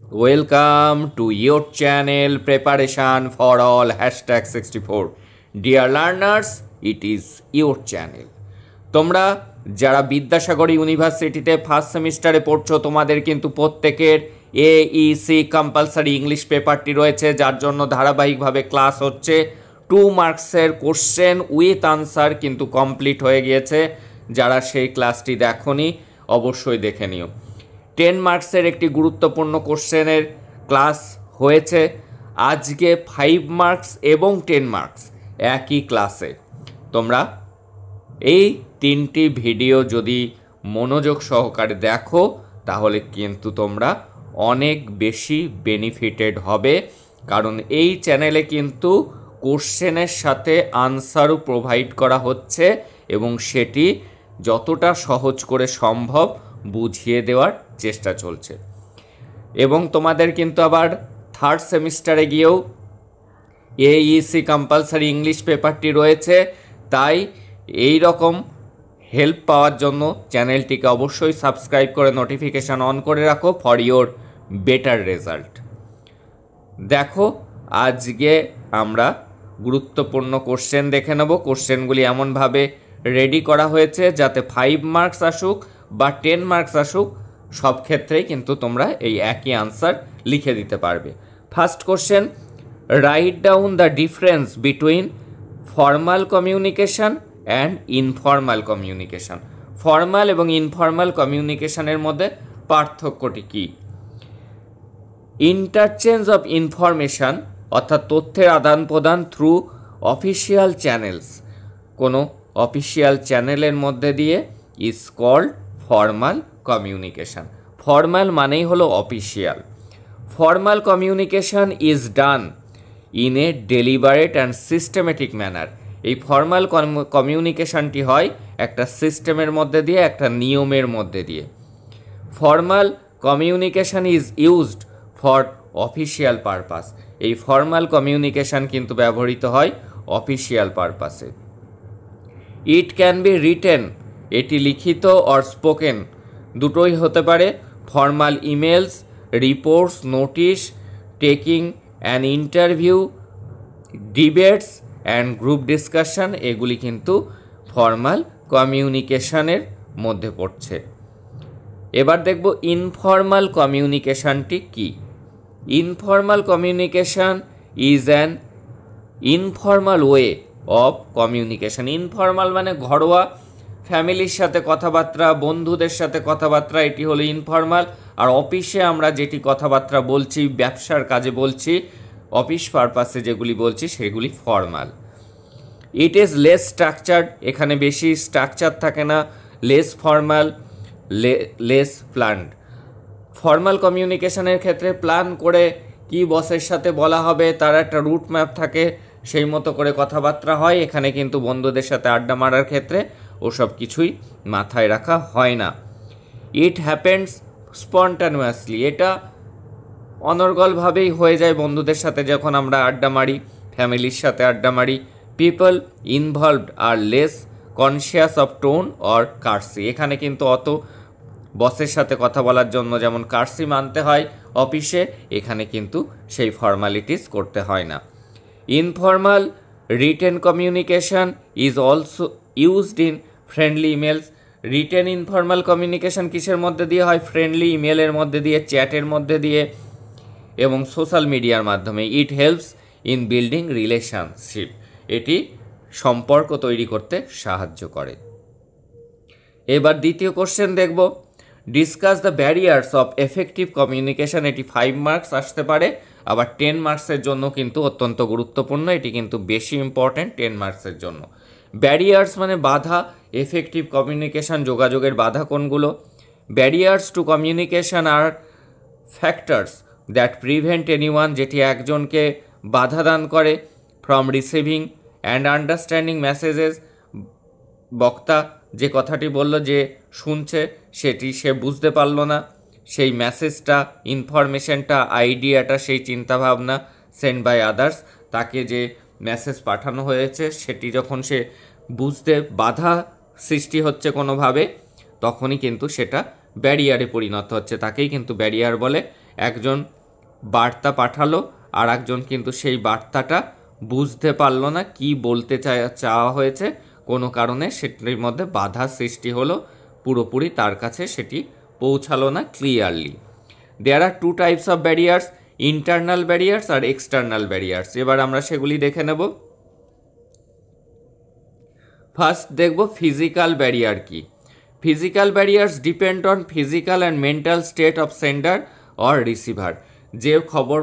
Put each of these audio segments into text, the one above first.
Welcome to your channel Preparation for All #64. Dear learners, it is your channel. তোমরা যারা বিদ্যাসাগর ইউনিভার্সিটিতে first সেমিস্টারে পড়ছো তোমাদের কিন্তু প্রত্যেকের AEC কম্পালসারি ইংলিশ পেপারটি রয়েছে, যার জন্য ধারাবাহিকভাবে ক্লাস হচ্ছে। 2 মার্কসের কোশ্চেন উইথ আনসার কিন্তু কমপ্লিট হয়ে গিয়েছে। যারা সেই ক্লাসটি দেখোনি অবশ্যই দেখে নিও। 10 মার্কসের একটি গুরুত্বপূর্ণ কোশ্চেনের ক্লাস হয়েছে আজকে। 5 মার্কস এবং 10 মার্কস একই ক্লাসে। তোমরা এই তিনটি ভিডিও যদি মনোযোগ সহকারে দেখো তাহলে কিন্তু তোমরা অনেক বেশি বেনিফিটেড হবে, কারণ এই চ্যানেলে কিন্তু কোশ্চেনের সাথে আনসারও প্রোভাইড করা হচ্ছে এবং সেটি যতটা সহজ করে সম্ভব বুঝিয়ে দেওয়ার চেষ্টা চলছে। এবং তোমাদের কিন্তু আবার থার্ড সেমিস্টারে গিয়েও AEC কম্পালসারি ইংলিশ পেপারটি রয়েছে, তাই এই রকম হেল্প পাওয়ার জন্য চ্যানেলটিকে অবশ্যই সাবস্ক্রাইব করে নোটিফিকেশান অন করে রাখো ফর ইওর বেটার রেজাল্ট। দেখো আজকে আমরা গুরুত্বপূর্ণ কোশ্চেন দেখে নেব। কোশ্চেনগুলি এমনভাবে রেডি করা হয়েছে যাতে 5 মার্কস আসুক বা 10 মার্কস আসুক, সব ক্ষেত্রেই কিন্তু তোমরা এই একই আনসার লিখে দিতে পারবে। First question, write down the difference between formal communication and informal communication. Formal এবং ইনফর্মাল কমিউনিকেশনের মধ্যে পার্থক্যটি কী? ইন্টারচেঞ্জ অফ ইনফরমেশান অর্থাৎ তথ্যের আদান প্রদান থ্রু অফিসিয়াল চ্যানেলস, কোনো অফিসিয়াল চ্যানেলের মধ্যে দিয়ে is called formal communication. Formal মানেই হলো official. Formal communication is done in a deliberate and systematic manner. এই ফর্মাল কমিউনিকেশানটি হয় একটা সিস্টেমের মধ্যে দিয়ে, একটা নিয়মের মধ্যে দিয়ে। Formal communication is used for official purpose. এই ফর্মাল কমিউনিকেশান কিন্তু ব্যবহৃত হয় অফিসিয়াল পারপাসে। ইট ক্যান বি রিটেন, এটি লিখিত অর স্পোকেন, দুটোই হতে পারে। Formal emails, reports, notice, taking an interview, debates and group discussion, এগুলি কিন্তু ফর্মাল কমিউনিকেশানের মধ্যে পড়ছে। এবার দেখব ইনফর্মাল কমিউনিকেশানটি কী। Informal communication is an informal way of communication. Informal মানে ঘরোয়া, ফ্যামিলির সাথে কথাবার্তা, বন্ধুদের সাথে কথাবার্তা, এটি হলো ইনফর্মাল। আর অফিসে আমরা যেটি কথাবার্তা বলছি, ব্যবসার কাজে বলছি, অফিস পারপাসে যেগুলি বলছি সেগুলি formal. It is less structured, এখানে বেশি স্ট্রাকচার থাকে না। Less formal, less planned. Formal কমিউনিকেশনের ক্ষেত্রে প্ল্যান করে কি বসের সাথে বলা হবে তার একটা রুট ম্যাপ থাকে, সেই মতো করে কথাবার্তা হয়। এখানে কিন্তু বন্ধুদের সাথে আড্ডা মারার ক্ষেত্রে ওসব কিছুই মাথায় রাখা হয় না। ইট হ্যাপেন্স স্পন্টানিয়াসলি, এটা অনর্গলভাবেই হয়ে যায় বন্ধুদের সাথে যখন আমরা আড্ডা মারি, ফ্যামিলির সাথে আড্ডা মারি। People involved are less conscious of tone or courtesy, এখানে কিন্তু অত বসের সাথে কথা বলার জন্য যেমন কার্সি মানতে হয় অফিসে, এখানে কিন্তু সেই ফর্মালিটিস করতে হয় না। Informal written communication is also used in friendly emails. Written informal communication কিসের মধ্যে দিয়ে হয়? ফ্রেন্ডলি ইমেলের মধ্যে দিয়ে, চ্যাটের মধ্যে দিয়ে এবং সোশ্যাল মিডিয়ার মাধ্যমে। It helps in building relationship, এটি সম্পর্ক তৈরি করতে সাহায্য করে। এবার দ্বিতীয় কোশ্চেন দেখব, discuss the barriers of effective communication. এটি 5 মার্কস আসতে পারে, আবার 10 মার্কসের জন্য কিন্তু অত্যন্ত গুরুত্বপূর্ণ, এটি কিন্তু বেশি ইম্পর্ট্যান্ট 10 মার্কসের জন্য। ব্যারিয়ার্স মানে বাধা, এফেক্টিভ কমিউনিকেশন যোগাযোগের বাধা কোনগুলো? Barriers to communication are factors that prevent anyone, যেটি একজনকে বাধা দান করে from receiving and understanding messages. বক্তা যে কথাটি বলল, যে শুনছে সেটি সে বুঝতে পারল না, সেই মেসেজটা, ইনফরমেশনটা, আইডিয়াটা, সেই চিন্তাভাবনা সেন্ড বাই আদার্স, তাকে যে মেসেজ পাঠানো হয়েছে সেটি যখন সে বুঝতে বাধা সৃষ্টি হচ্ছে কোনোভাবে, তখনই কিন্তু সেটা ব্যারিয়ারে পরিণত হচ্ছে, তাকেই কিন্তু ব্যারিয়ার বলে। একজন বার্তা পাঠালো, আর একজন কিন্তু সেই বার্তাটা বুঝতে পারলো না কি বলতে চাওয়া হয়েছে, কোনো কারণে সেটির মধ্যে বাধা সৃষ্টি হলো, পুরোপুরি তার কাছে সেটি পৌঁছালো না clearly. There are two types of barriers, internal barriers আর এক্সটার্নাল ব্যারিয়ার্স। এবার আমরা সেগুলি দেখে নেব। ফার্স্ট দেখব ফিজিক্যাল ব্যারিয়ার কি। Physical barriers depend on physical and mental state of sender or receiver. যে খবর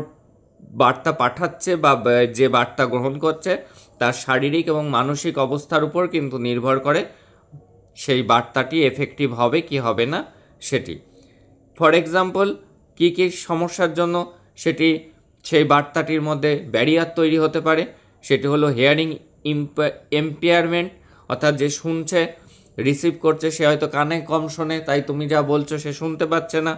বার্তা পাঠাচ্ছে বা যে বার্তা গ্রহণ করছে তার শারীরিক এবং মানসিক অবস্থার উপর কিন্তু নির্ভর করে সেই বার্তাটি এফেক্টিভ হবে কি হবে না সেটি। ফর এক্সাম্পল, কী কী সমস্যার জন্য সেটি সেই বার্তাটির মধ্যে ব্যারিয়ার তৈরি হতে পারে, সেটি হলো হিয়ারিং এম্পেয়ারমেন্ট, অর্থাৎ যে শুনছে, রিসিভ করছে, সে হয়তো কানে কম শোনে, তাই তুমি যা বলছো সে শুনতে পাচ্ছে না,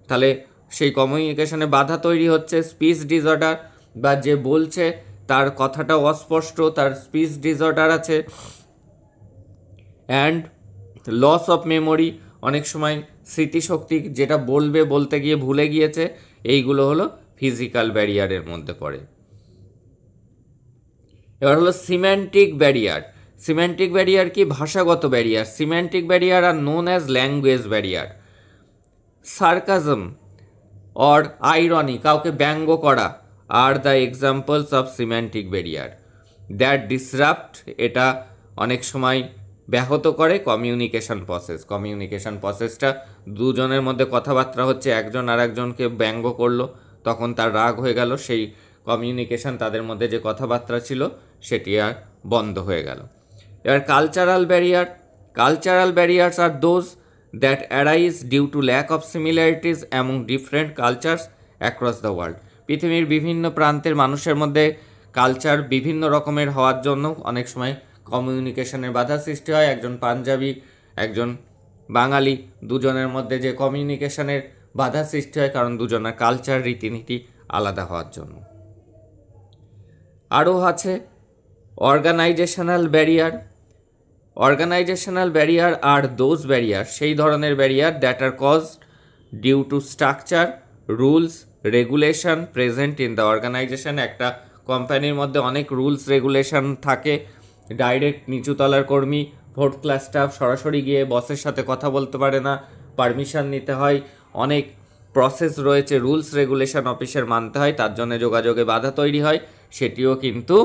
তাহলে সেই কমিউনিকেশনে বাধা তৈরি হচ্ছে। স্পিচ ডিসঅর্ডার, বা যে বলছে তার কথাটা অস্পষ্ট, তার স্পিচ ডিসঅর্ডার আছে। অ্যান্ড লস অফ মেমোরি, অনেক সময় স্মৃতিশক্তি, যেটা বলতে গিয়ে ভুলে গিয়েছে, এইগুলো হলো ফিজিক্যাল ব্যারিয়ারের মধ্যে পড়ে। এবার হলো সিম্যান্টিক ব্যারিয়ার। সিম্যান্টিক ব্যারিয়ার কি? ভাষাগত barrier. Semantic barrier are known as language barrier. Sarcasm or irony, কাউকে ব্যঙ্গ করা, are the examples of semantic barrier that disrupt, এটা অনেক সময় ব্যাহত করে কমিউনিকেশন প্রসেস। কমিউনিকেশন প্রসেসটা দুজনের মধ্যে কথাবার্তা হচ্ছে, একজন আর একজনকে ব্যঙ্গ করলো, তখন তার রাগ হয়ে গেল, সেই কমিউনিকেশন তাদের মধ্যে যে কথাবার্তা ছিল সেটি আর বন্ধ হয়ে গেল। এবার cultural barrier. Cultural barriers are those that arise due to lack of similarities among different cultures across the world. পৃথিবীর বিভিন্ন প্রান্তের মানুষের মধ্যে কালচার বিভিন্ন রকমের হওয়ার জন্য অনেক সময় কমিউনিকেশনের বাধা সৃষ্টি হয়। একজন পাঞ্জাবি, একজন বাঙালি, দুজনের মধ্যে যে কমিউনিকেশনের বাধা সৃষ্টি হয়, কারণ দুজনের কালচার, রীতিনীতি আলাদা হওয়ার জন্য। আরও আছে organizational barrier. Organizational barrier are those barrier, সেই ধরনের barrier that are caused due to structure, rules, regulation present in the organization. একটা কোম্পানির মধ্যে অনেক রুলস রেগুলেশন থাকে। ডাইরেক্ট নিচুতলার কর্মী, ফোর্থ ক্লাস স্টাফ সরাসরি গিয়ে বসের সাথে কথা বলতে পারে না, পারমিশন নিতে হয়, অনেক প্রসেস রয়েছে, রুলস রেগুলেশন অফিসের মানতে হয়, তার জন্য যোগাযোগে বাধা তৈরি হয়, সেটিও কিন্তু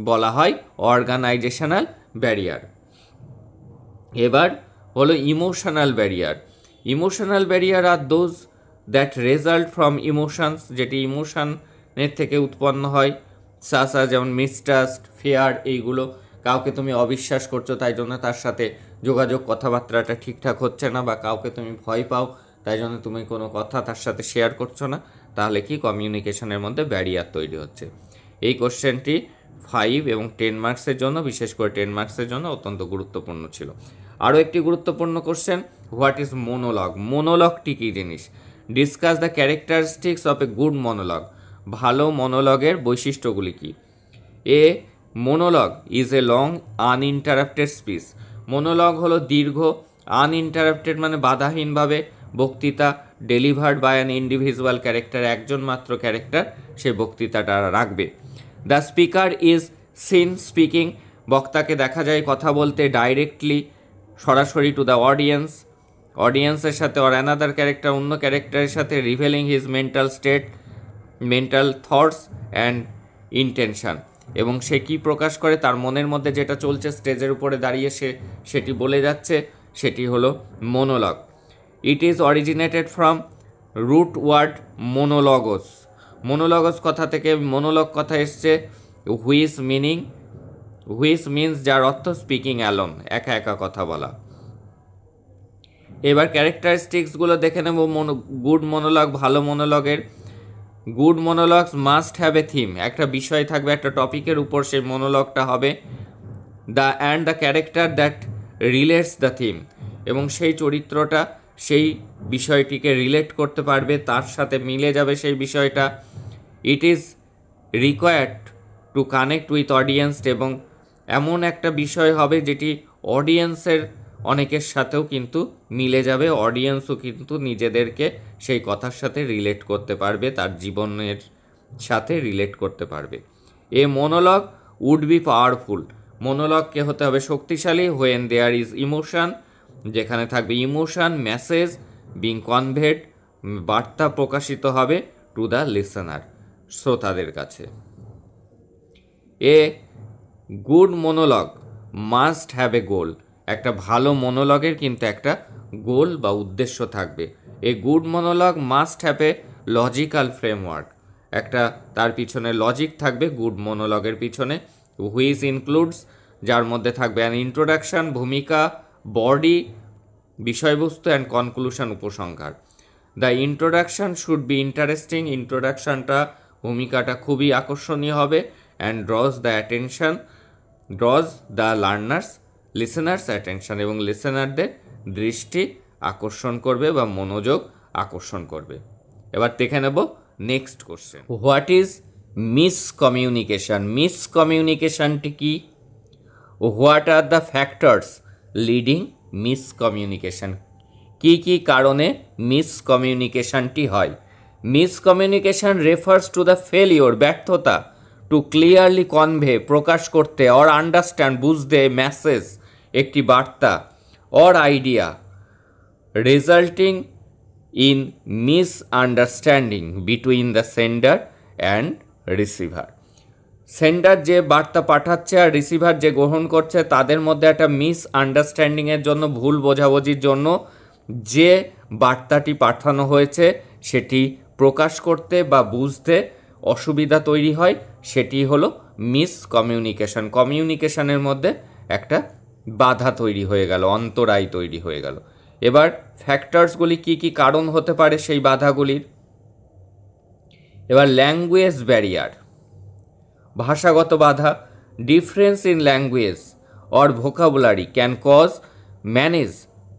বলা হয় অর্গানাইজেশনাল ব্যারিয়ার। এবার হলো emotional barrier. Emotional barrier are those that result from emotions, যেটি ইমোশনের থেকে উৎপন্ন হয়, সাসা যেমন মিসট্রাস্ট, ফেয়ার, এইগুলো। কাউকে তুমি অবিশ্বাস করছো, তাই জন্য তার সাথে যোগাযোগ, কথাবার্তাটা ঠিকঠাক হচ্ছে না, বা কাউকে তুমি ভয় পাও, তাই জন্য তুমি কোনো কথা তার সাথে শেয়ার করছো না, তাহলে কি কমিউনিকেশনের মধ্যে ব্যারিয়ার তৈরি হচ্ছে। এই কোশ্চেনটি 5 এবং 10 মার্কসের জন্য, বিশেষ করে 10 মার্কসের জন্য অত্যন্ত গুরুত্বপূর্ণ ছিল। আরও একটি গুরুত্বপূর্ণ কোশ্চেন, হোয়াট ইজ মোনোলগ? মোনোলগটি কী জিনিস? Discuss the characteristics of a good monologue. ভালো মোনোলগের বৈশিষ্ট্যগুলি কী? A monologue is a long uninterrupted speech. মোনোলগ হলো দীর্ঘ, আনইন্টারাপ্টেড মানে বাধাহীনভাবে বক্তৃতা, delivered by an individual character, একজন মাত্র ক্যারেক্টার সে বক্তৃতাটা রাখবে। The speaker is seen speaking, বক্তাকে দেখা যায় কথা বলতে ডাইরেক্টলি, সরাসরি টু দ্য অডিয়েন্স, অডিয়েন্সের সাথে, অর অ্যানাদার ক্যারেক্টার, অন্য ক্যারেক্টারের সাথে, revealing his mental state, mental thoughts and intention, এবং সে কী প্রকাশ করে, তার মনের মধ্যে যেটা চলছে স্টেজের উপরে দাঁড়িয়ে সে সেটি বলে যাচ্ছে, সেটি হলো monologue. It is originated from root word monologues. Monologues কথা থেকে মোনোলগ কথা এসছে, হুইচ মিনস, যার অর্থ স্পিকিং অ্যালোন, একা একা কথা বলা। এবার ক্যারেক্টারিস্টিক্সগুলো দেখে নেব গুড মোনোলগ, ভালো মোনোলগের। Good monologues must have a theme, একটা বিষয় থাকবে, একটা টপিকের উপর সেই মোনোলগটা হবে। The character that relates the theme, এবং সেই চরিত্রটা সেই বিষয়টিকে রিলেট করতে পারবে, তার সাথে মিলে যাবে সেই বিষয়টা। It is required to connect with audience, এবং এমন একটা বিষয় হবে যেটি অনেকের সাথেও কিন্তু মিলে যাবে, অডিয়েন্সও কিন্তু নিজেদেরকে সেই কথার সাথে রিলেট করতে পারবে, তার জীবনের সাথে রিলেট করতে পারবে। এ মনোলগ উড বি পাওয়ারফুল, মনোলগকে হতে হবে শক্তিশালী হোয়েন দেয়ার ইজ ইমোশন, যেখানে থাকবে ইমোশন, মেসেজ বিং কনভেড, বার্তা প্রকাশিত হবে টু দ্য লিসেনার, শ্রোতাদের কাছে। A good monologue must have a goal, একটা ভালো মনোলগের কিন্তু একটা গোল বা উদ্দেশ্য থাকবে। A good monologue must have a logical framework, একটা তার পিছনে লজিক থাকবে গুড মনোলগের পিছনে, হুইচ ইনক্লুডস, যার মধ্যে থাকবে অ্যান ইন্ট্রোডাকশন, ভূমিকা, বডি, বিষয়বস্তু, অ্যান্ড কনক্লুশন, উপসংহার। The introduction should be interesting, ইন্ট্রোডাকশনটা, ভূমিকাটা খুবই আকর্ষণীয় হবে, and draws the learners listeners attention, এবং লিসেনারদের দৃষ্টি আকর্ষণ করবে বা মনোযোগ আকর্ষণ করবে। এবার দেখে নেব next question, what is miscommunication? মিসকমিউনিকেশনটি কি? What are the factors leading miscommunication? কি কি কারণে মিসকমিউনিকেশনটি হয়? Miscommunication refers to the failure, ব্যর্থতা, টু ক্লিয়ারলি কনভে, প্রকাশ করতে, অর আন্ডারস্ট্যান্ড, বুঝতে, মেসেজ, একটি বার্তা, or idea, resulting in misunderstanding between the sender and receiver. Sender যে বার্তা পাঠাচ্ছে আর রিসিভার যে গ্রহণ করছে তাদের মধ্যে একটা মিসআন্ডারস্ট্যান্ডিংয়ের জন্য, ভুল বোঝাবুঝির জন্য যে বার্তাটি পাঠানো হয়েছে সেটি প্রকাশ করতে বা বুঝতে অসুবিধা তৈরি হয়, সেটি হলো মিসকমিউনিকেশন। কমিউনিকেশনের মধ্যে একটা বাধা তৈরি হয়ে গেল, অন্তরায় তৈরি হয়ে গেল। এবার ফ্যাক্টরসগুলি কি কি কারণ হতে পারে সেই বাধাগুলির? এবার ল্যাঙ্গুয়েজ ব্যারিয়ার, ভাষাগত বাধা, difference in language or vocabulary can cause manage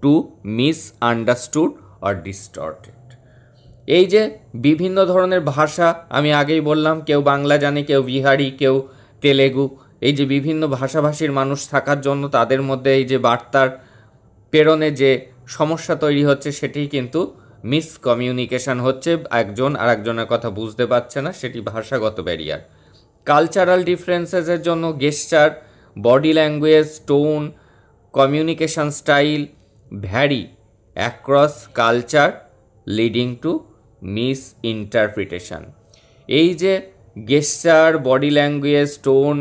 to misunderstood or distorted. এই যে বিভিন্ন ধরনের ভাষা, আমি আগেই বললাম, কেউ বাংলা জানে, কেউ বিহারি, কেউ তেলেগু, এই যে বিভিন্ন ভাষাভাষীর মানুষ থাকার জন্য তাদের মধ্যে এই যে বার্তার প্রেরণে যে সমস্যা তৈরি হচ্ছে সেটি কিন্তু মিসকমিউনিকেশন হচ্ছে, একজন আর একজনের কথা বুঝতে পারছে না, সেটি ভাষাগত ব্যারিয়ার। কালচারাল ডিফারেন্সেসের জন্য gesture, body language, tone, communication style vary across culture leading to misinterpretation. এই যে gesture, body language, tone,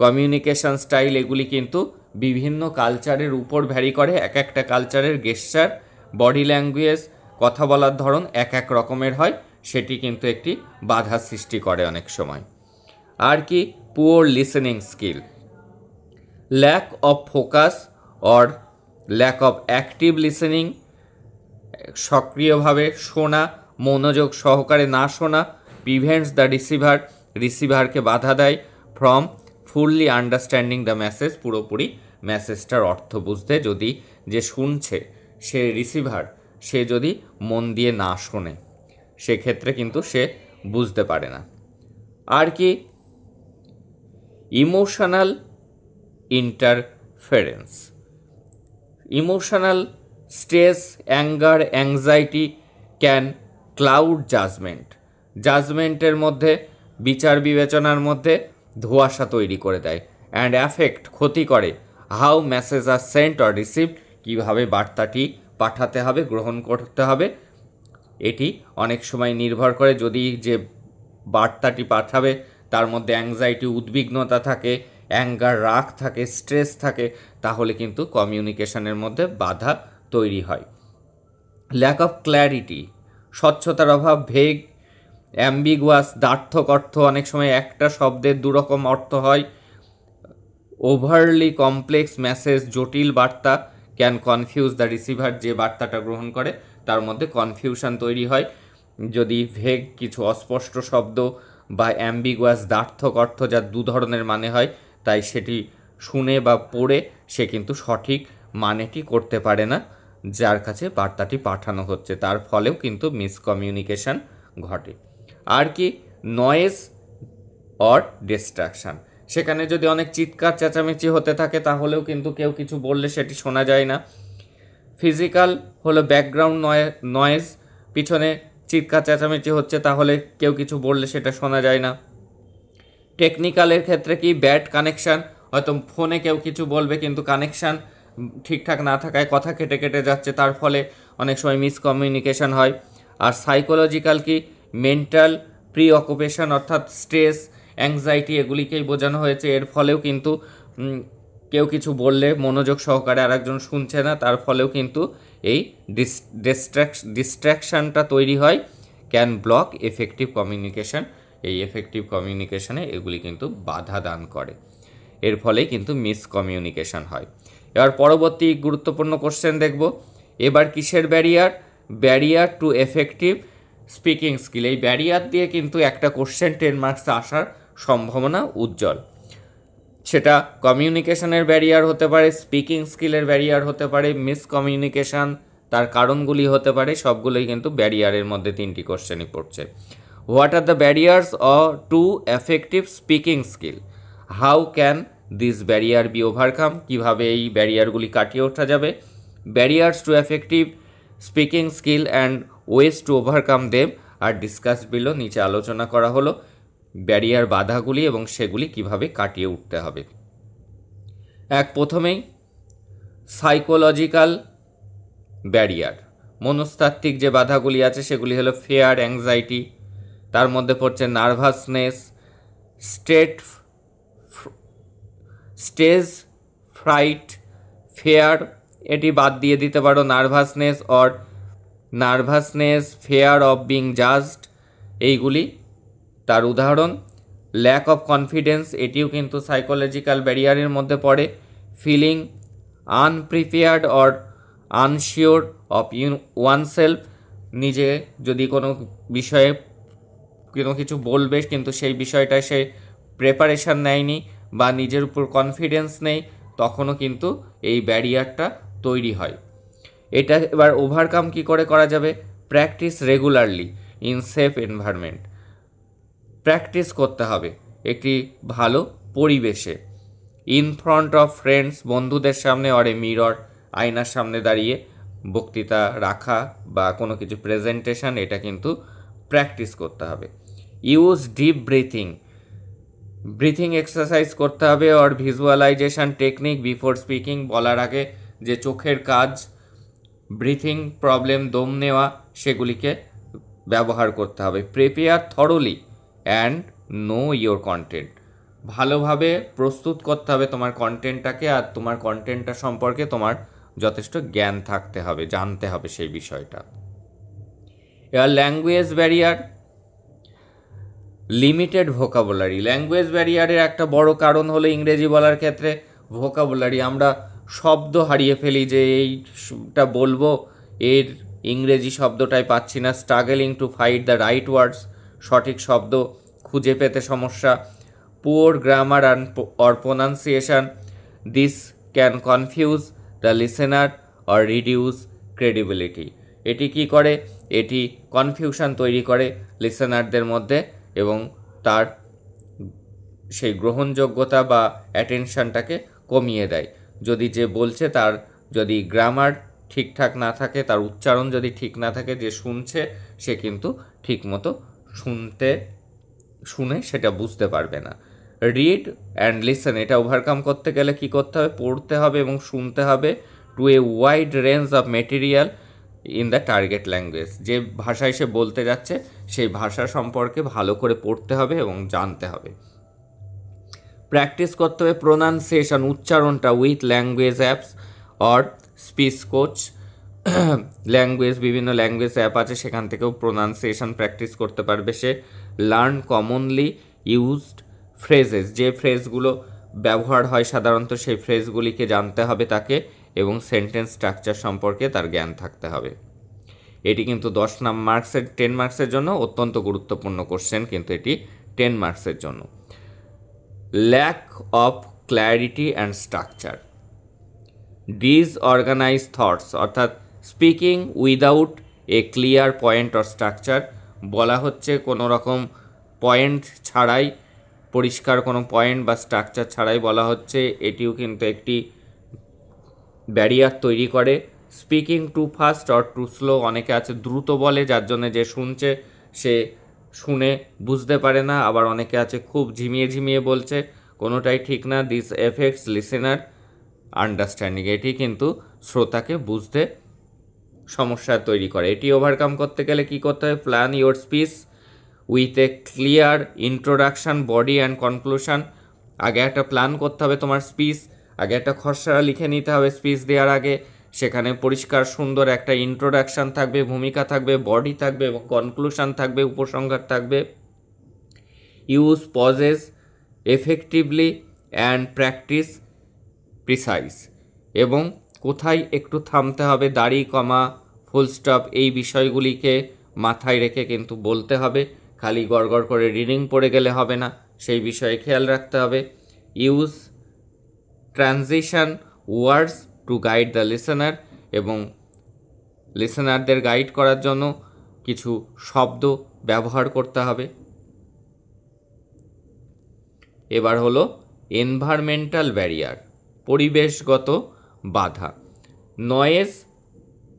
communication style এগুলি কিন্তু বিভিন্ন কালচারের উপর ভ্যারি করে। এক একটা কালচারের গেস্টার, বডি ল্যাঙ্গুয়েজ, কথা বলার ধরন এক এক রকমের হয়, সেটি কিন্তু একটি বাধা সৃষ্টি করে অনেক সময়। আর কি? Poor listening skill, lack of focus or lack of active listening, সক্রিয়ভাবে শোনা, মনোযোগ সহকারে না শোনা, প্রিভেন্টস দ্য রিসিভারকে বাধা দেয় from fully understanding the message, পুরোপুরি মেসেজটার অর্থ বুঝতে, যদি যে শুনছে সে রিসিভার, সে যদি মন দিয়ে না শোনে সেক্ষেত্রে কিন্তু সে বুঝতে পারে না। আর কি? Emotional interference, emotional stress, anger, anxiety can cloud জাজমেন্টের মধ্যে, বিচার বিবেচনার মধ্যে ধোঁয়াশা তৈরি করে দেয়, অ্যান্ড অ্যাফেক্ট, ক্ষতি করে, how message are sent or received, কীভাবে বার্তাটি পাঠাতে হবে, গ্রহণ করতে হবে। এটি অনেক সময় নির্ভর করে, যদি যে বার্তাটি পাঠাবে তার মধ্যে অ্যাংজাইটি, উদ্বিগ্নতা থাকে, অ্যাঙ্গার, রাগ থাকে, স্ট্রেস থাকে, তাহলে কিন্তু কমিউনিকেশনের মধ্যে বাধা তৈরি হয়। ল্যাক অফ ক্ল্যারিটি, স্বচ্ছতার অভাব, ভেগ, অ্যাম্বিগুয়াস, দ্ব্যর্থক অর্থ, অনেক সময় একটা শব্দের দুরকম অর্থ হয়। ওভারলি কমপ্লেক্স মেসেজ, জটিল বার্তা ক্যান কনফিউজ দ্য রিসিভার, যে বার্তাটা গ্রহণ করে তার মধ্যে কনফিউশন তৈরি হয় যদি ভেগ, কিছু অস্পষ্ট শব্দ, বা অ্যাম্বিগুয়াস, দ্ব্যর্থক অর্থ, যার দু ধরনের মানে হয়, তাই সেটি শুনে বা পড়ে সে কিন্তু সঠিক মানেটি করতে পারে না যার কাছে বার্তাটি পাঠানো হচ্ছে, তার ফলেও কিন্তু মিসকমিউনিকেশন ঘটে। আর কি? নয়েজ অর ডিস্ট্রাকশান, সেখানে যদি অনেক চিৎকার চেঁচামেচি হতে থাকে তাহলেও কিন্তু কেউ কিছু বললে সেটি শোনা যায় না। ফিজিক্যাল হলো ব্যাকগ্রাউন্ড নয়েজ, পিছনে চিৎকার চেঁচামেচি হচ্ছে, তাহলে কেউ কিছু বললে সেটা শোনা যায় না। টেকনিক্যালের ক্ষেত্রে কি ব্যাড কানেকশান, হয়তো ফোনে কেউ কিছু বলবে কিন্তু কানেকশান ঠিকঠাক না থাকায় কথা কেটে কেটে যাচ্ছে, তার ফলে অনেক সময় মিসকমিউনিকেশন হয়। আর সাইকোলজিক্যাল কি মেন্টাল প্রি অকুপেশন, অর্থাৎ স্ট্রেস অ্যাংজাইটি, এগুলিকেই বোঝানো হয়েছে। এর ফলেও কিন্তু কেউ কিছু বললে মনোযোগ সহকারে আরেকজন শুনছে না, তার ফলেও কিন্তু এই ডিস্ট্র্যাকশানটা তৈরি হয়, ক্যান ব্লক এফেক্টিভ কমিউনিকেশন। এই এফেক্টিভ কমিউনিকেশনে এগুলি কিন্তু বাধা দান করে, এর ফলেই কিন্তু মিসকমিউনিকেশন হয়। এবার পরবর্তী গুরুত্বপূর্ণ কোশ্চেন দেখব। এবার কিসের barrier? Barrier two effective speaking skill. এই ব্যারিয়ার দিয়ে কিন্তু একটা কোশ্চেন 10 মার্কসে আসার সম্ভাবনা উজ্জ্বল। সেটা কমিউনিকেশনের ব্যারিয়ার হতে পারে, স্পিকিং স্কিলের ব্যারিয়ার হতে পারে, মিসকমিউনিকেশন তার কারণগুলি হতে পারে, সবগুলোই কিন্তু ব্যারিয়ারের মধ্যে 3টি কোশ্চেনই পড়ছে। What are the barriers to effective speaking skill? How can this barrier be overcome? কীভাবে এই ব্যারিয়ারগুলি কাটিয়ে ওঠা যাবে? Barriers to effective speaking skill and ways to overcome them are discuss below. নিচে আলোচনা করা হলো ব্যারিয়ার বাধাগুলি এবং সেগুলি কিভাবে কাটিয়ে উঠতে হবে। প্রথমেই সাইকোলজিক্যাল ব্যারিয়ার, মনস্তাত্ত্বিক যে বাধাগুলি আছে সেগুলি হলো ফিয়ার, অ্যাংজাইটি, তার মধ্যে পড়ছে নার্ভাসনেস, স্টেজ ফ্রাইট, ফেয়ার, এটি বাদ দিয়ে দিতে পারো nervousness fair of being judged, এইগুলি তার উদাহরণ। ল্যাক অফ কনফিডেন্স, এটিও কিন্তু সাইকোলজিক্যাল ব্যারিয়ারের মধ্যে পড়ে। Feeling unprepared or unsure of oneself, নিজে যদি কোনো বিষয়ে কোনো কিছু বলবে কিন্তু সেই বিষয়টায় সে প্রেপারেশান নেয়নি বা নিজের উপর কনফিডেন্স নেই, তখনও কিন্তু এই ব্যারিয়ারটা তৈরি হয়। এটা এবার ওভারকাম কি করে করা যাবে? Practice regularly in safe environment, practice করতে হবে একটি ভালো পরিবেশে। ইন ফ্রন্ট অফ ফ্রেন্ডস, বন্ধুদের সামনে, অর এ মিরর, আয়নার সামনে দাঁড়িয়ে বক্তৃতা রাখা বা কোনো কিছু প্রেজেন্টেশন, এটা কিন্তু প্র্যাকটিস করতে হবে। ইউজ ডিপ ব্রিথিং এক্সারসাইজ করতে হবে, or visualisation technique before speaking, বলার আগে যে চোখের কাজ, ব্রিথিং প্রবলেম, দম নেওয়া, সেগুলিকে ব্যবহার করতে হবে। Prepare thoroughly and know your content, ভালোভাবে প্রস্তুত করতে হবে তোমার কন্টেন্টটাকে, আর তোমার কন্টেন্টটা সম্পর্কে তোমার যথেষ্ট জ্ঞান থাকতে হবে, জানতে হবে সেই বিষয়টা। এবার language barrier, limited vocabulary. Language ব্যারিয়ারের একটা বড় কারণ হলো ইংরেজি বলার ক্ষেত্রে ভোকাবুলারি, আমরা শব্দ হারিয়ে ফেলি, যে এইটা বলবো এর ইংরেজি শব্দটাই পাচ্ছি না। Struggling to find the right words, সঠিক শব্দ খুঁজে পেতে সমস্যা। Poor grammar or pronunciation, this can confuse the listener or reduce credibility. এটি কি করে? এটি কনফিউশন তৈরি করে লিসেনারদের মধ্যে এবং তার সেই গ্রহণযোগ্যতা বা অ্যাটেনশনটাকে কমিয়ে দেয়। যদি যে বলছে তার যদি গ্রামার ঠিকঠাক না থাকে, তার উচ্চারণ যদি ঠিক না থাকে, যে শুনছে সে কিন্তু ঠিকমতো শুনে সেটা বুঝতে পারবে না। রিড অ্যান্ড লিসেন, এটা ওভারকাম করতে গেলে কি করতে হবে? পড়তে হবে এবং শুনতে হবে to a wide range of material in the target language. যে ভাষায় সে বলতে যাচ্ছে সেই ভাষা সম্পর্কে ভালো করে পড়তে হবে এবং জানতে হবে। প্র্যাকটিস করতে হবে প্রোনাউন্সিয়েশন, উচ্চারণটা, with language apps or speech coach. বিভিন্ন ল্যাঙ্গুয়েজ অ্যাপ আছে, সেখান থেকেও প্রোনাউন্সিয়েশন প্র্যাকটিস করতে পারবে সে। লার্ন কমনলি ইউজড ফ্রেজেস, যে ফ্রেজগুলো ব্যবহার হয় সাধারণত সেই ফ্রেজগুলিকে জানতে হবে তাকে, এবং সেন্টেন্স স্ট্রাকচার সম্পর্কে তার জ্ঞান থাকতে হবে। এটি কিন্তু 10 মার্কসের জন্য অত্যন্ত গুরুত্বপূর্ণ কোশ্চেন, কিন্তু এটি 10 মার্কসের জন্য। Lack of clarity and structure, disorganise thoughts, অর্থাৎ speaking without a clear point or structure, বলা হচ্ছে কোনো রকম পয়েন্ট ছাড়াই, পরিষ্কার কোনো পয়েন্ট বা স্ট্রাকচার ছাড়াই বলা হচ্ছে, এটিও কিন্তু একটি ব্যারিয়ার তৈরি করে speaking too fast or too slow, অনেকে আছে দ্রুত বলে যার জন্য যে শুনছে সে শুনে বুঝতে পারে না, আবার অনেকে আছে খুব ঝিমিয়ে ঝিমিয়ে বলছে, কোনোটাই ঠিক না। দিস এফেক্টস লিসেনার আন্ডারস্ট্যান্ডিং, এটি কিন্তু শ্রোতাকে বুঝতে সমস্যা তৈরি করে। এটি ওভারকাম করতে গেলে কী করতে হবে? Plan your speech with a clear introduction, body and conclusion. আগে একটা প্ল্যান করতে হবে তোমার স্পিচ, আগে একটা খসড়া লিখে নিতে হবে স্পিচ দেওয়ার আগে, সেখানে পরিষ্কার সুন্দর একটা ইন্ট্রোডাকশান থাকবে, ভূমিকা থাকবে, বডি থাকবে এবং কনক্লুশন থাকবে, উপসংহার থাকবে। Use pauses effectively and practise precise, এবং কোথায় একটু থামতে হবে, দাড়ি, কমা, ফুল স্টপ, এই বিষয়গুলিকে মাথায় রেখে কিন্তু বলতে হবে। খালি গড়গড় করে রিডিং পড়ে গেলে হবে না, সেই বিষয়ে খেয়াল রাখতে হবে। Use transition words to guide the listener, এবং লিসেনারদের গাইড করার জন্য কিছু শব্দ ব্যবহার করতে হবে। এবার হলো এনভায়রনমেন্টাল ব্যারিয়ার, পরিবেশগত বাধা। Noise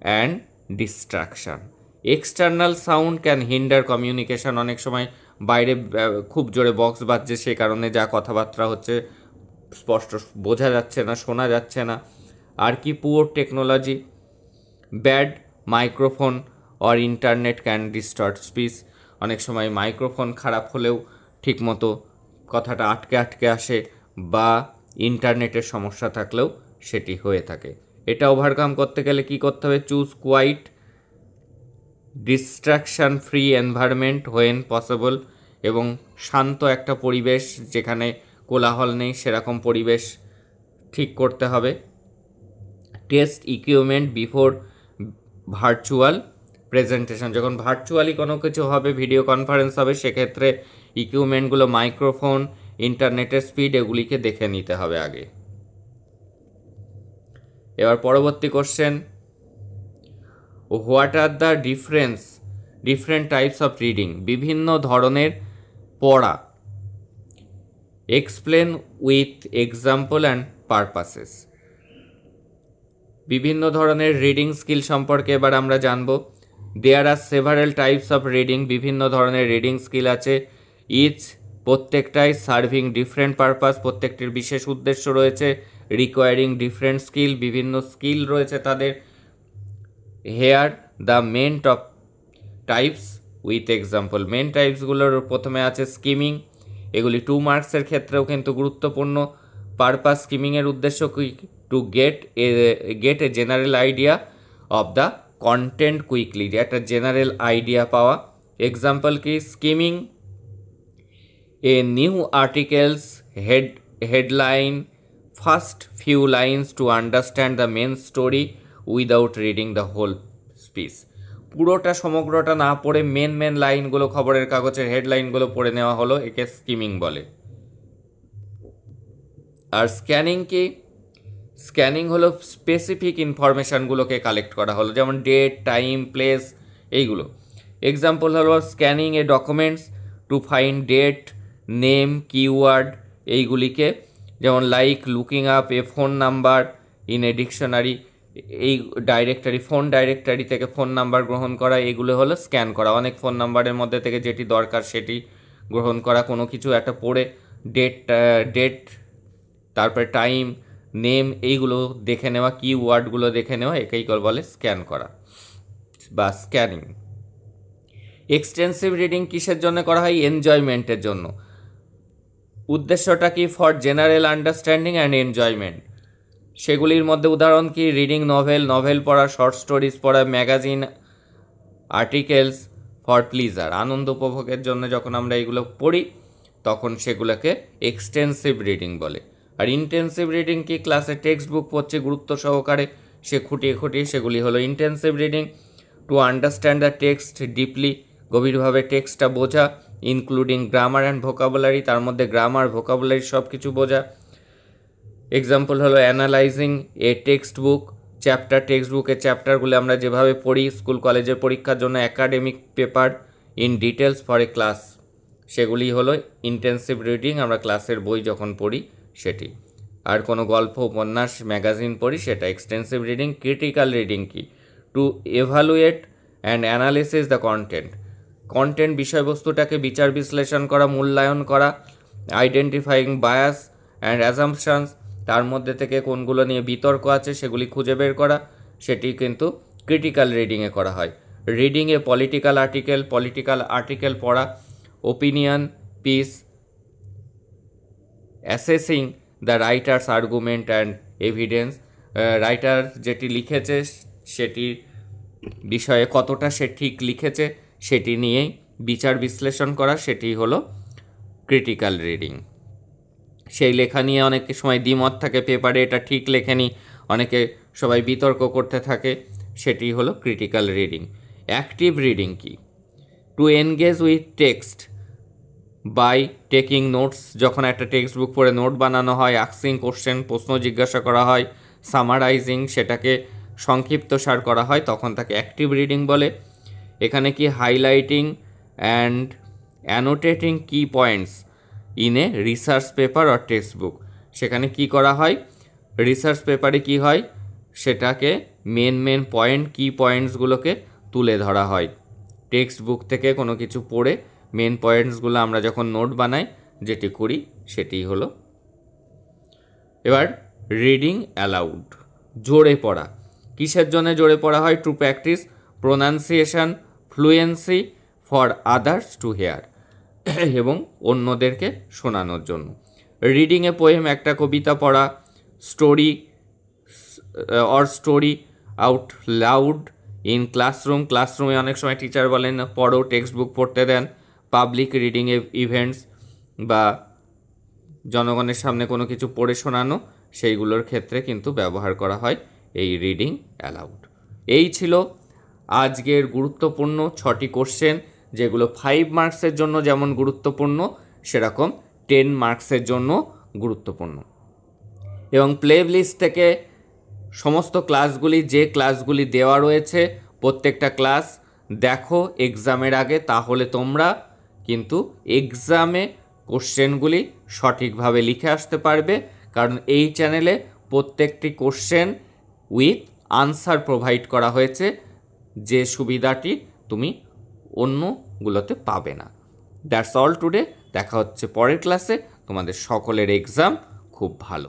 and distraction, external sound can hinder communication, অনেক সময় বাইরে খুব জোরে বক্স বাজছে, সে কারণে যা কথাবার্তা হচ্ছে স্পষ্ট বোঝা যাচ্ছে না, শোনা যাচ্ছে না। আর কি? Poor technology, bad microphone or internet can distort speech, অনেক সময় মাইক্রোফোন খারাপ হলেও ঠিকমতো কথাটা আটকে আটকে আসে, বা ইন্টারনেটের সমস্যা থাকলেও সেটি হয়ে থাকে। এটা ওভারকাম করতে গেলে কি করতে হবে? Choose quiet distraction free environment when possible, এবং শান্ত একটা পরিবেশ যেখানে কোলাহল নেই সেরকম পরিবেশ ঠিক করতে হবে। Test equipment before virtual presentation, যখন ভার্চুয়ালি কোনো কিছু হবে, ভিডিও কনফারেন্স হবে, সেক্ষেত্রে ইকুইপমেন্টগুলো, মাইক্রোফোন, ইন্টারনেটের স্পিড, এগুলিকে দেখে নিতে হবে আগে। এবার পরবর্তী question, what are the different types of reading, বিভিন্ন ধরনের পড়া। Explain with example and purposes, বিভিন্ন ধরনের রিডিং স্কিল সম্পর্কে এবার আমরা জানব। There are several types of reading, বিভিন্ন ধরনের রিডিং স্কিল আছে। ইচ, প্রত্যেকটাই সার্ভিং ডিফারেন্ট পারপাস, প্রত্যেকটির বিশেষ উদ্দেশ্য রয়েছে। রিকোয়ারিং ডিফারেন্ট স্কিল, বিভিন্ন স্কিল রয়েছে তাদের। Here the main top types with example, main টাইপসগুলোর প্রথমে আছে স্কিমিং, এগুলি 2 মার্কসের ক্ষেত্রেও কিন্তু গুরুত্বপূর্ণ। পারপাস স্কিমিংয়ের উদ্দেশ্য কি? To get a general idea of the content quickly, যে একটা জেনারেল আইডিয়া পাওয়া। এক্সাম্পল কি? Skimming a new articles headline first few lines to understand the main story without reading the whole speech, পুরোটা সমগ্রটা না পড়ে মেন লাইনগুলো, খবরের কাগজের হেডলাইনগুলো পড়ে নেওয়া হলো, একে স্কিমিং বলে। আর স্ক্যানিং কি? স্ক্যানিং হলো স্পেসিফিক ইনফরমেশানগুলোকে কালেক্ট করা হলো, যেমন ডেট, টাইম, প্লেস, এইগুলো। এক্সাম্পল হলো scanning a documents to find date, name, keyword, এইগুলিকে, যেমন like looking up a phone number in a dictionary, এই ডাইরেক্টরি, ফোন ডাইরেক্টরি থেকে ফোন নাম্বার গ্রহণ করা, এগুলো হলো স্ক্যান করা। অনেক ফোন নাম্বারের মধ্যে থেকে যেটি দরকার সেটি গ্রহণ করা, কোনো কিছু একটা পড়ে ডেট, তারপরে টাইম, নেম, এইগুলো দেখে নেওয়া, কিওয়ার্ডগুলো দেখে নেওয়া, একেই বলে স্ক্যান করা বা স্ক্যানিং। এক্সটেন্সিভ রিডিং কিসের জন্য করা হয়? এনজয়মেন্টের জন্য। উদ্দেশ্যটা কি? For general understanding and enjoyment. সেগুলির মধ্যে উদাহরণ কি? রিডিং নভেল পড়া, শর্ট স্টোরিজ পড়া, ম্যাগাজিন আর্টিকেলস ফর প্লিজার, আনন্দ উপভোগের জন্য যখন আমরা এগুলো পড়ি তখন সেগুলোকে এক্সটেন্সিভ রিডিং বলে। আর ইন্টেন্সিভ রিডিং কি? ক্লাসে টেক্সট বুক পড়ছে গুরুত্ব সহকারে, সে খুঁটিয়ে সেগুলি হলো intensive reading. Two understand the text deeply, গভীরভাবে টেক্সটটা বোঝা, ইনক্লুডিং গ্রামার অ্যান্ড ভোকাবুলারি, তার মধ্যে গ্রামার, ভোকাবুলারি সব কিছু বোঝা। এক্সাম্পল হলো অ্যানালাইজিং এ টেক্সট বুক, টেক্সট বুকের চ্যাপ্টারগুলো আমরা যেভাবে পড়ি স্কুল কলেজের পরীক্ষার জন্য, academic paper in details for a class, সেগুলি হলো ইন্টেন্সিভ রিডিং, আমরা ক্লাসের বই যখন পড়ি সেটি। আর কোনো গল্প উপন্যাস ম্যাগাজিন পড়ি সেটা এক্সটেন্সিভ রিডিং। ক্রিটিক্যাল রিডিং কি? To evaluate and analysis the content বিষয়বস্তুটাকে বিচার বিশ্লেষণ করা, মূল্যায়ন করা, আইডেন্টিফাইং বায়াস অ্যান্ড অ্যাজাম্পশনস, তার মধ্যে থেকে কোনগুলো নিয়ে বিতর্ক আছে সেগুলি খুঁজে বের করা, সেটি কিন্তু ক্রিটিক্যাল রিডিংয়ে করা হয়। রিডিংয়ে পলিটিক্যাল আর্টিকেল পড়া, opinion piece, assessing the writer's argument and evidence, writer যেটি লিখেছে সেটির বিষয়ে কতটা সে ঠিক লিখেছে সেটি নিয়েই বিচার বিশ্লেষণ করা, সেটি হলো ক্রিটিক্যাল রিডিং। সেই লেখা নিয়ে অনেক সময় দ্বিমত থাকে, পেপারে এটা ঠিক লেখেনি, অনেকে সবাই বিতর্ক করতে থাকে, সেটি হলো ক্রিটিক্যাল রিডিং। অ্যাক্টিভ রিডিং কি? To engage with text by taking notes, যখন একটা টেক্সট বুক পড়ে নোট বানানো হয়, আস্কিং কোশ্চেন, প্রশ্ন জিজ্ঞাসা করা হয়, সামারাইজিং, সেটাকে সংক্ষিপ্তসার করা হয়, তখন তাকে অ্যাক্টিভ রিডিং বলে। এখানে কি হাইলাইটিং অ্যান্ড অ্যানোটেটিং কি points in a research paper or text book, সেখানে কি করা হয়? রিসার্চ পেপারে কি হয় সেটাকে মেন পয়েন্ট, কি পয়েন্টসগুলোকে তুলে ধরা হয়। টেক্সট বুক থেকে কোনো কিছু পড়ে মেন পয়েন্টসগুলো আমরা যখন নোট বানাই যেটি করি সেটি হলো। এবার রিডিং অ্যালাউড, জোরে পড়া। কিসের জন্য জোরে পড়া হয়? To practise pronunciation fluency for others to hear, এবং অন্যদেরকে শোনানোর জন্য। রিডিংয়ে পোয়েম, একটা কবিতা পড়া, স্টোরি আউট লাউড ইন ক্লাসরুমে অনেক সময় টিচার বলেন পড়ো, টেক্সট বুক পড়তে দেন। পাবলিক রিডিং ইভেন্টস বা জনগণের সামনে কোনো কিছু পড়ে শোনানো, সেইগুলোর ক্ষেত্রে কিন্তু ব্যবহার করা হয় এই রিডিং অ্যালাউড। এই ছিল আজকের গুরুত্বপূর্ণ 6টি কোশ্চেন, যেগুলো 5 মার্কসের জন্য যেমন গুরুত্বপূর্ণ সেরকম 10 মার্কসের জন্য গুরুত্বপূর্ণ। এবং প্লে লিস্ট থেকে সমস্ত ক্লাসগুলি, যে ক্লাসগুলি দেওয়া রয়েছে প্রত্যেকটা ক্লাস দেখো এক্সামের আগে, তাহলে তোমরা কিন্তু এক্সামে কোশ্চেনগুলি সঠিকভাবে লিখে আসতে পারবে। কারণ এই চ্যানেলে প্রত্যেকটি কোশ্চেন উইথ আনসার প্রোভাইড করা হয়েছে, যে সুবিধাটি তুমি অন্যগুলোতে পাবে না। That's all today. দেখা হচ্ছে পরের ক্লাসে। তোমাদের সকলের এক্সাম খুব ভালো।